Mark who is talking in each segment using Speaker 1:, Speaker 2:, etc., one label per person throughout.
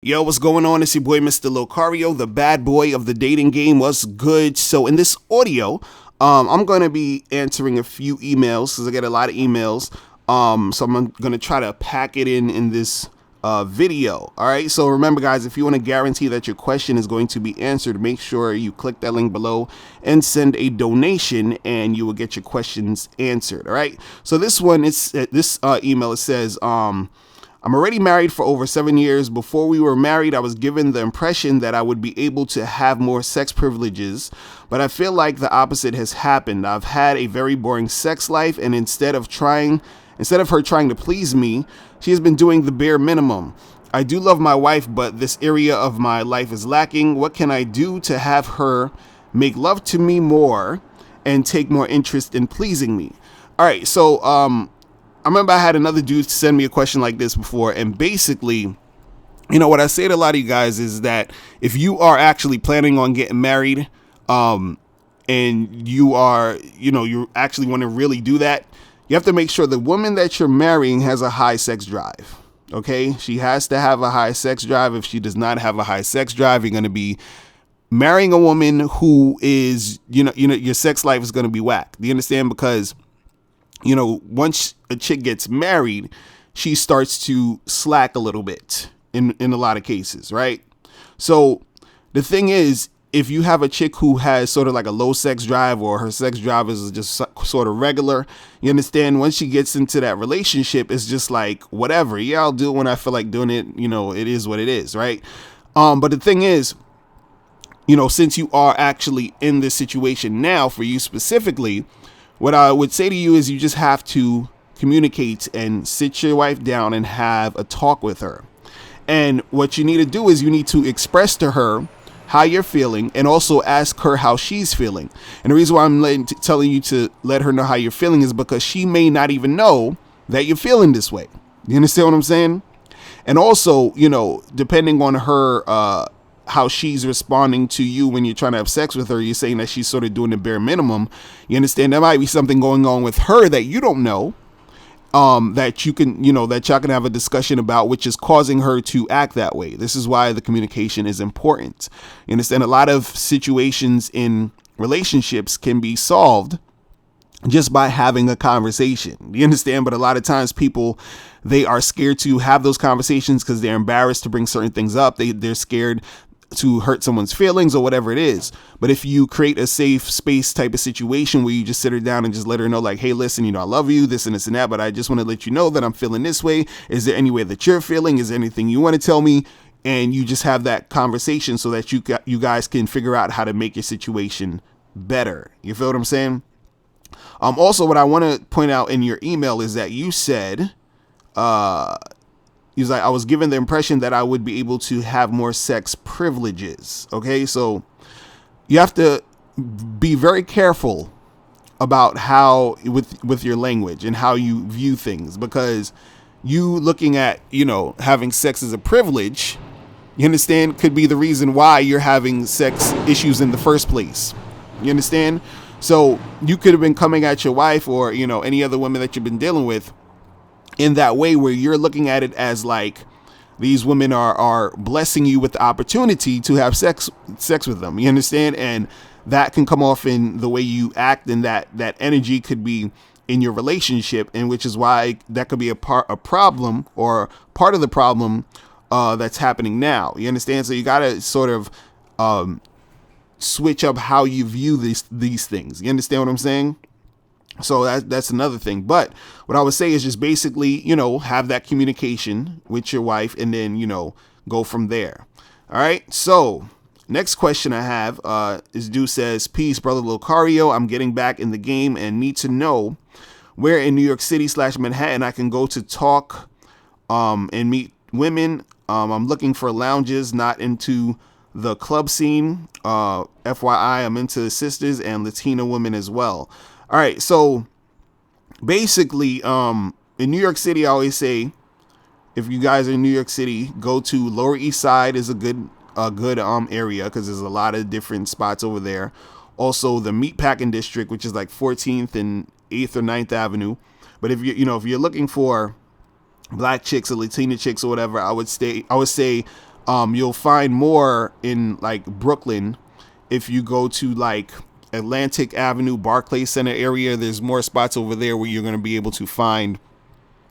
Speaker 1: Yo, what's going on? It's your boy, Mr. Locario, the bad boy of the dating game. What's good? So in this audio, I'm going to be answering a few emails because I get a lot of emails. So I'm going to try to pack it in this video. All right. So remember, guys, if you want to guarantee that your question is going to be answered, make sure you click that link below and send a donation, and you will get your questions answered. All right. So this one, it's this email. It says, I'm already married for over 7 years. Before we were married, I was given the impression that I would be able to have more sex privileges, but I feel like the opposite has happened. I've had a very boring sex life, and instead of her trying to please me, she has been doing the bare minimum. I do love my wife, but this area of my life is lacking. What can I do to have her make love to me more and take more interest in pleasing me? All right, so I remember I had another dude send me a question like this before, and basically, what I say to a lot of you guys is that if you are actually planning on getting married, and you are, you actually want to really do that, you have to make sure the woman that you're marrying has a high sex drive. Okay, she has to have a high sex drive. If she does not have a high sex drive, you're going to be marrying a woman who is, your sex life is going to be whack. Do you understand? Because once a chick gets married, she starts to slack a little bit in a lot of cases, right? So the thing is, if you have a chick who has sort of like a low sex drive, or her sex drive is just sort of regular, you understand, once she gets into that relationship, it's just like, whatever. Yeah, I'll do it when I feel like doing it. It is what it is, right? But the thing is, since you are actually in this situation now, for you specifically, what I would say to you is you just have to communicate and sit your wife down and have a talk with her. And what you need to do is you need to express to her how you're feeling, and also ask her how she's feeling. And the reason why I'm telling you to let her know how you're feeling is because she may not even know that you're feeling this way. You understand what I'm saying? And also, depending on her, how she's responding to you when you're trying to have sex with her, you're saying that she's sort of doing the bare minimum. You understand? There might be something going on with her that you don't know, that you can, that y'all can have a discussion about, which is causing her to act that way. This is why the communication is important. You understand? A lot of situations in relationships can be solved just by having a conversation. You understand? But a lot of times people, they are scared to have those conversations because they're embarrassed to bring certain things up. They're scared to hurt someone's feelings or whatever it is. But if you create a safe space type of situation where you just sit her down and just let her know, like, hey, listen, I love you, this and this and that, but I just want to let you know that I'm feeling this way. Is there any way that you're feeling? Is there anything you want to tell me? And you just have that conversation so that you guys can figure out how to make your situation better. You feel what I'm saying? Also, what I want to point out in your email is that you said, he was like, I was given the impression that I would be able to have more sex privileges. Okay, so you have to be very careful about how with your language and how you view things, because you looking at, having sex as a privilege, you understand, could be the reason why you're having sex issues in the first place. You understand? So you could have been coming at your wife or, any other women that you've been dealing with in that way, where you're looking at it as like these women are blessing you with the opportunity to have sex with them. You understand? And that can come off in the way you act, and that energy could be in your relationship, and which is why that could be a problem, or part of the problem that's happening now. You understand? So you got to sort of switch up how you view these things. You understand what I'm saying? So that's another thing. But what I would say is just basically, have that communication with your wife, and then, go from there. All right. So next question I have is dude says, peace, brother Locario. I'm getting back in the game and need to know where in New York City / Manhattan I can go to talk and meet women. I'm looking for lounges, not into the club scene. FYI, I'm into sisters and Latina women as well. All right, so basically, in New York City, I always say, if you guys are in New York City, go to Lower East Side is a good area, because there's a lot of different spots over there. Also, the Meatpacking District, which is like 14th and 8th or 9th Avenue. But if if you're looking for black chicks or Latina chicks or whatever, I would say You'll find more in like Brooklyn. If you go to like Atlantic Avenue, Barclay Center area, there's more spots over there where you're going to be able to find,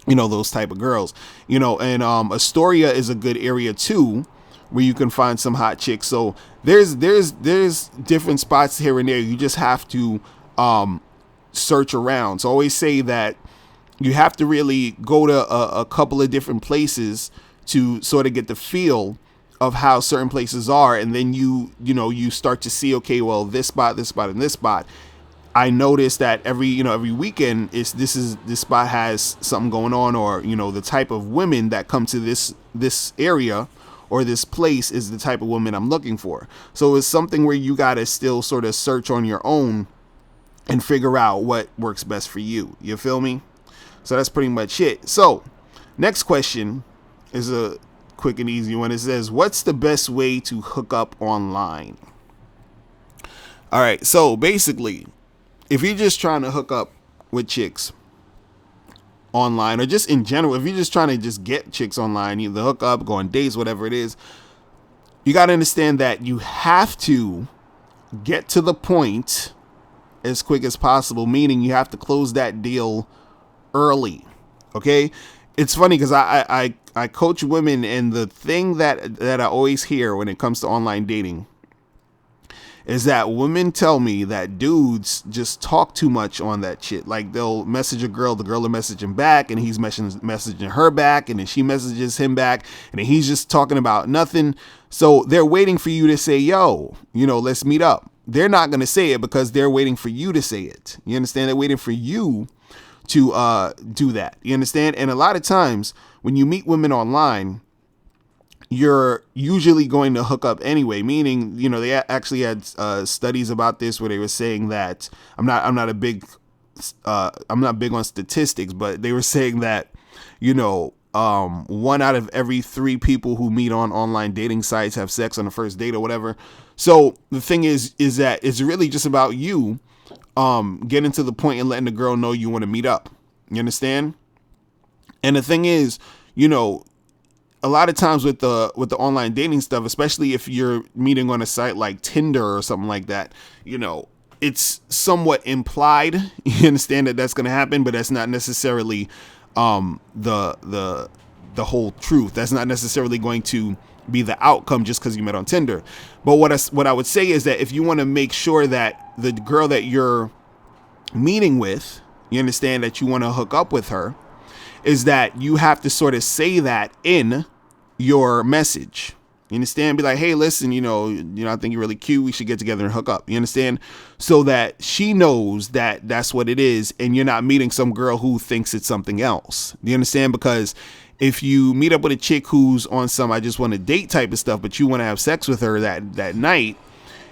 Speaker 1: those type of girls, and Astoria is a good area too, where you can find some hot chicks. So there's different spots here and there. You just have to search around. So I always say that you have to really go to a couple of different places to sort of get the feel of how certain places are, and then you start to see, okay, well, this spot, and this spot. I noticed that every weekend this spot has something going on, or the type of women that come to this area or this place is the type of woman I'm looking for. So it's something where you gotta still sort of search on your own and figure out what works best for you. You feel me? So that's pretty much it. So next question is a quick and easy one. It says, what's the best way to hook up online? All right, so basically, if you're just trying to hook up with chicks online, or just in general, if you're just trying to just get chicks online, either hook up, go on dates, whatever it is, you got to understand that you have to get to the point as quick as possible, meaning you have to close that deal early. Okay? It's funny because I coach women, and the thing that I always hear when it comes to online dating is that women tell me that dudes just talk too much on that shit. Like, they'll message a girl, the girl will message him back, and he's messaging her back, and then she messages him back, and then he's just talking about nothing. So they're waiting for you to say, yo, let's meet up. They're not going to say it because they're waiting for you to say it. You understand? They're waiting for you to do that. You understand? And a lot of times when you meet women online, you're usually going to hook up anyway, meaning, they actually had studies about this where they were saying that I'm not big on statistics, but they were saying that, 1 out of every 3 people who meet on online dating sites have sex on the first date or whatever. So the thing is that it's really just about you getting to the point and letting the girl know you want to meet up. You understand? And the thing is, a lot of times with the online dating stuff, especially if you're meeting on a site like Tinder or something like that, it's somewhat implied. You understand that that's going to happen, but that's not necessarily the whole truth. That's not necessarily going to be the outcome just because you met on Tinder. But what I would say is that if you want to make sure that the girl that you're meeting with, you understand that you want to hook up with her, is that you have to sort of say that in your message. You understand? Be like, hey, listen, I think you're really cute. We should get together and hook up. You understand? So that she knows that that's what it is, and you're not meeting some girl who thinks it's something else. Do you understand? Because if you meet up with a chick who's on some I just want to date type of stuff, but you want to have sex with her that night,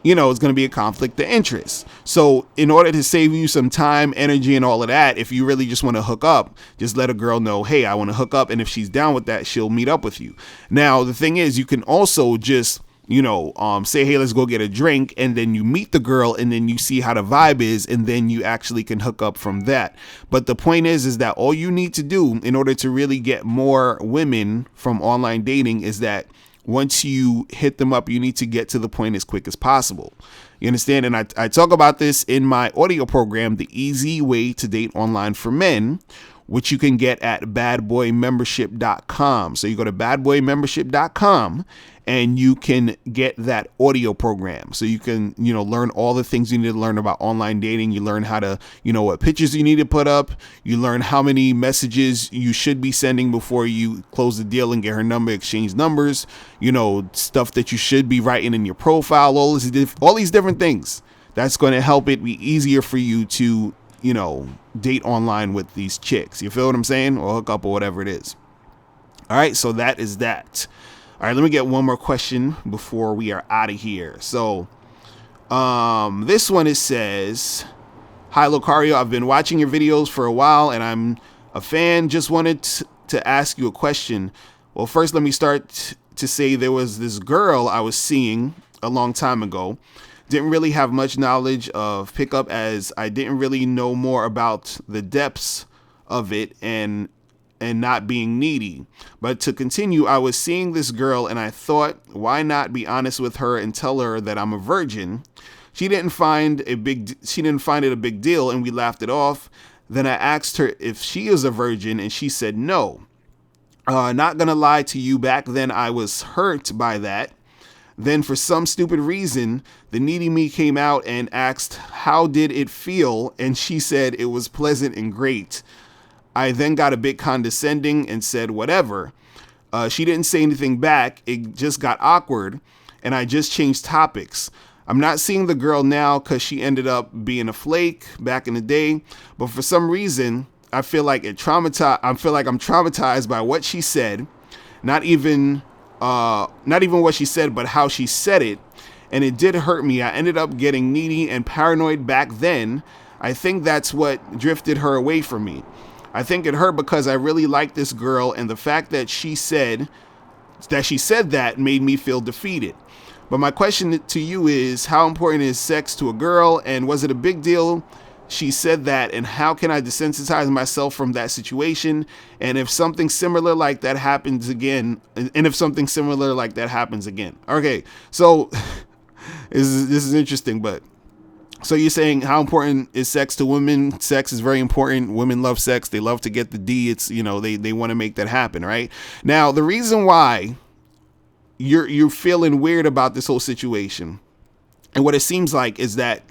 Speaker 1: it's going to be a conflict of interest. So in order to save you some time, energy, and all of that, if you really just want to hook up, just let a girl know, hey, I want to hook up. And if she's down with that, she'll meet up with you. Now, the thing is, you can also just, say, hey, let's go get a drink. And then you meet the girl, and then you see how the vibe is. And then you actually can hook up from that. But the point is that all you need to do in order to really get more women from online dating is that once you hit them up, you need to get to the point as quick as possible. You understand? And I talk about this in my audio program, The Easy Way to Date Online for Men, which you can get at badboymembership.com. So you go to badboymembership.com and you can get that audio program. So you can, learn all the things you need to learn about online dating. You learn how to, what pictures you need to put up. You learn how many messages you should be sending before you close the deal and get her number, exchange numbers, stuff that you should be writing in your profile, all these different things. That's going to help it be easier for you to, date online with these chicks. You feel what I'm saying? Or hook up or whatever it is. All right. So that is that. All right. Let me get one more question before we are out of here. So this one, it says, hi, Locario. I've been watching your videos for a while and I'm a fan. Just wanted to ask you a question. Well, first, let me start to say there was this girl I was seeing a long time ago. Didn't really have much knowledge of pickup as I didn't really know more about the depths of it. And and not being needy. But to continue, I was seeing this girl and I thought, why not be honest with her and tell her that I'm a virgin? She didn't find it a big deal and we laughed it off. Then I asked her if she is a virgin and she said no. Not gonna lie to you, back then I was hurt by that. Then for some stupid reason, the needy me came out and asked, how did it feel? And she said it was pleasant and great. I then got a bit condescending and said, whatever. She didn't say anything back. It just got awkward and I just changed topics. I'm not seeing the girl now because she ended up being a flake back in the day. But for some reason, I feel like I'm traumatized by what she said. Not even what she said, but how she said it. And it did hurt me. I ended up getting needy and paranoid back then. I think that's what drifted her away from me. I think it hurt because I really liked this girl, and the fact that she said that made me feel defeated. But my question to you is, how important is sex to a girl, and was it a big deal she said that, and how can I desensitize myself from that situation? And if something similar like that happens again, okay, so this is interesting, but so you're saying how important is sex to women? Sex is very important. Women love sex. They love to get the D. It's, they want to make that happen, right? Now, the reason why you're feeling weird about this whole situation, and what it seems like, is that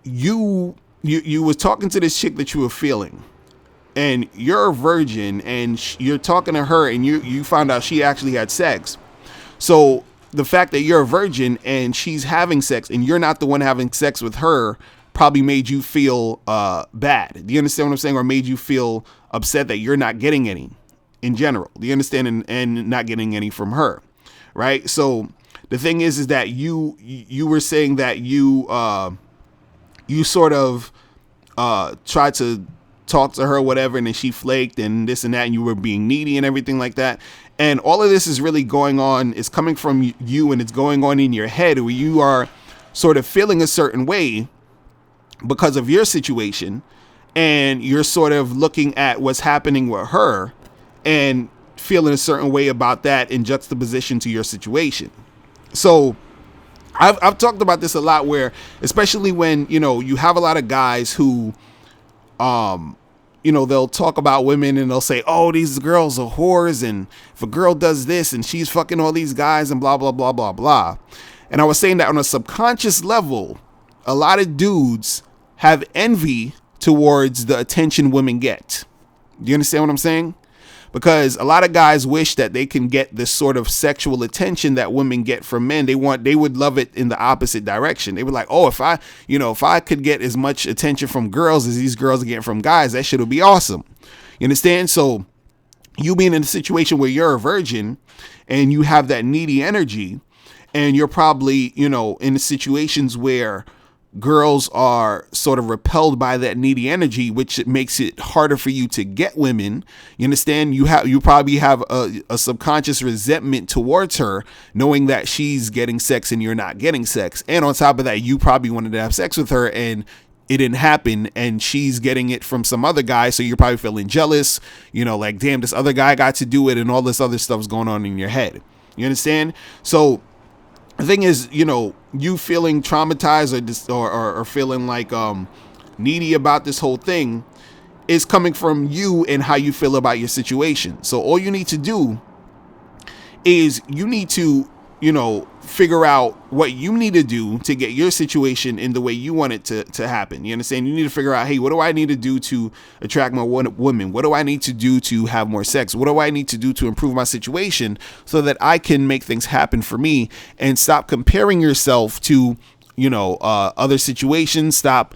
Speaker 1: you was talking to this chick that you were feeling, and you're a virgin, and you're talking to her, and you found out she actually had sex. So the fact that you're a virgin and she's having sex and you're not the one having sex with her probably made you feel bad. Do you understand what I'm saying? Or made you feel upset that you're not getting any in general. Do you understand? And not getting any from her, right? So the thing is that you were saying that you sort of tried to talk to her, whatever, and then she flaked and this and that, and you were being needy and everything like that. And all of this is really going on, is coming from you, and it's going on in your head, where you are sort of feeling a certain way because of your situation, and you're sort of looking at what's happening with her and feeling a certain way about that in juxtaposition to your situation. So I've talked about this a lot, where especially when you have a lot of guys who they'll talk about women and they'll say, oh, these girls are whores, and if a girl does this and she's fucking all these guys and blah, blah, blah, blah, blah. And I was saying that on a subconscious level, a lot of dudes have envy towards the attention women get. Do you understand what I'm saying? Because a lot of guys wish that they can get this sort of sexual attention that women get from men. They would love it in the opposite direction. They were like, oh, if I could get as much attention from girls as these girls are getting from guys, that shit would be awesome. You understand? So you being in a situation where you're a virgin and you have that needy energy, and you're probably, in situations where girls are sort of repelled by that needy energy, which makes it harder for you to get women. You understand? You probably have a subconscious resentment towards her, knowing that she's getting sex and you're not getting sex. And on top of that, you probably wanted to have sex with her and it didn't happen, and she's getting it from some other guy. So you're probably feeling jealous, like, damn, this other guy got to do it, and all this other stuff's going on in your head. You understand? So the thing is, you feeling traumatized or feeling like needy about this whole thing is coming from you and how you feel about your situation. So all you need to do is you need to, figure out what you need to do to get your situation in the way you want it to happen. You understand? You need to figure out, hey, what do I need to do to attract more women? What do I need to do to have more sex? What do I need to do to improve my situation so that I can make things happen for me, and stop comparing yourself to, other situations. Stop,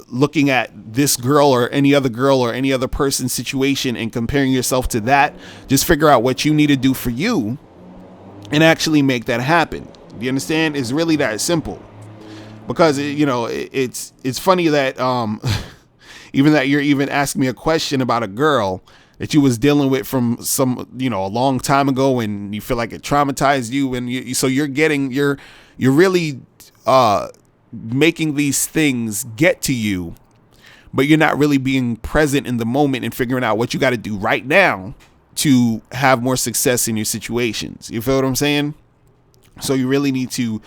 Speaker 1: looking at this girl or any other person's situation and comparing yourself to that. Just figure out what you need to do for you and actually make that happen. Do you understand? It's really that simple. Because it's funny that even that you're even asking me a question about a girl that you was dealing with from some a long time ago, and you feel like it traumatized you, and so you're really making these things get to you but you're not really being present in the moment and figuring out what you got to do right now to have more success in your situations. You feel what I'm saying? So you really need to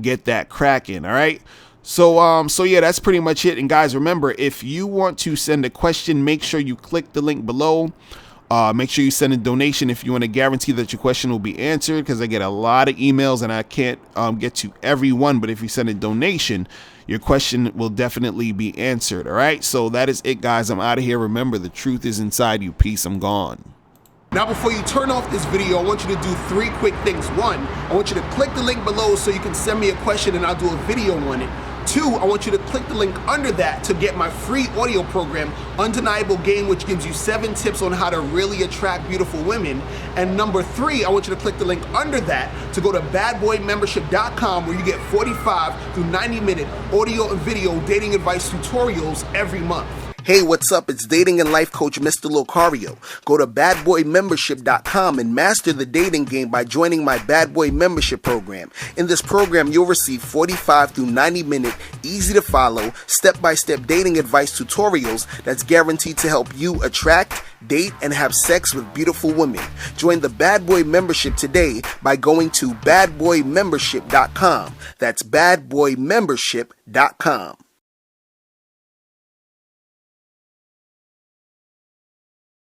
Speaker 1: get that cracking. All right. So yeah, that's pretty much it. And guys, remember, if you want to send a question, make sure you click the link below. Make sure you send a donation if you want to guarantee that your question will be answered, because I get a lot of emails and I can't get to everyone. But if you send a donation, your question will definitely be answered. All right. So that is it, guys. I'm out of here. Remember, the truth is inside you. Peace. I'm gone.
Speaker 2: Now, before you turn off this video, I want you to do 3 quick things. 1, I want you to click the link below so you can send me a question and I'll do a video on it. 2, I want you to click the link under that to get my free audio program, Undeniable Game, which gives you 7 tips on how to really attract beautiful women. And number 3, I want you to click the link under that to go to badboymembership.com, where you get 45 through 90-minute audio and video dating advice tutorials every month. Hey, what's up? It's dating and life coach Mr. Locario. Go to badboymembership.com and master the dating game by joining my Bad Boy Membership program. In this program, you'll receive 45 through 90-minute, easy-to-follow, step-by-step dating advice tutorials that's guaranteed to help you attract, date, and have sex with beautiful women. Join the Bad Boy Membership today by going to badboymembership.com. That's badboymembership.com.